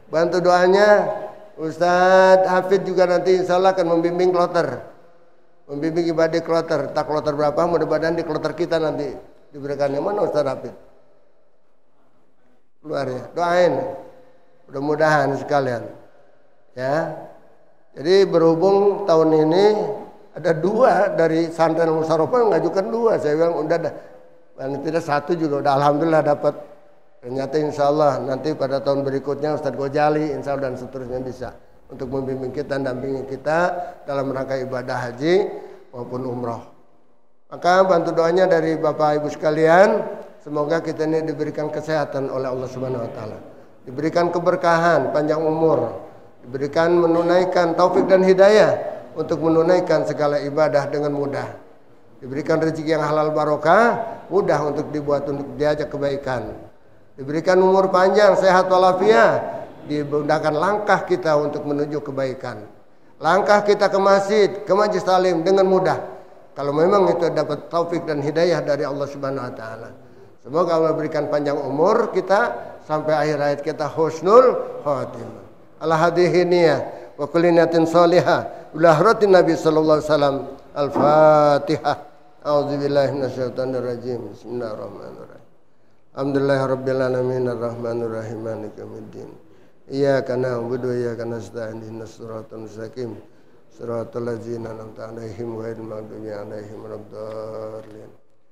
Bantu doanya, Ustadz Hafid juga nanti insya Allah akan membimbing kloter. Membimbing ibadah kloter. Tak kloter berapa, mudah-mudahan di kloter kita nanti diberikan. Yang mana Ustadz Hafid? keluar ya. Doain. Mudah-mudahan sekalian. Ya. Jadi berhubung tahun ini ada 2 dari Santren Musyawarah mengajukan 2. Saya bilang udah dah. Paling tidak 1 juga udah alhamdulillah dapat. Ternyata insya Allah nanti pada tahun berikutnya Ustadz Gojali insya Allah dan seterusnya bisa untuk membimbing kita, dampingi kita dalam rangka ibadah haji maupun umroh. Maka bantu doanya dari Bapak Ibu sekalian, semoga kita ini diberikan kesehatan oleh Allah Subhanahu Wa Taala, diberikan keberkahan, panjang umur, diberikan menunaikan taufik dan hidayah untuk menunaikan segala ibadah dengan mudah, diberikan rezeki yang halal barokah, mudah untuk dibuat untuk diajak kebaikan, diberikan umur panjang, sehat walafiat, dimudahkan langkah kita untuk menuju kebaikan, langkah kita ke masjid, ke majlis talim dengan mudah. Kalau memang itu dapat taufik dan hidayah dari Allah Subhanahu Wa Taala. Semoga Allah berikan panjang umur kita sampai akhir hayat kita husnul khatimah. Ala hadhihi niyah wa kulli niyatin shalihah ila hadratin Nabi sallallahu alaihi wasallam. Al-Fatihah. A'udzubillahi minasyaitonir rajim. Bismillahirrahmanirrahim. Alhamdulillahirabbil alamin arrahmanir rahim maliki yaumiddin. Iyyaka na'budu wa iyyaka nasta'in ihdinas siratal mustaqim. Siratal ladzina an'amta 'alaihim ghairil maghdubi 'alaihim waladdallin.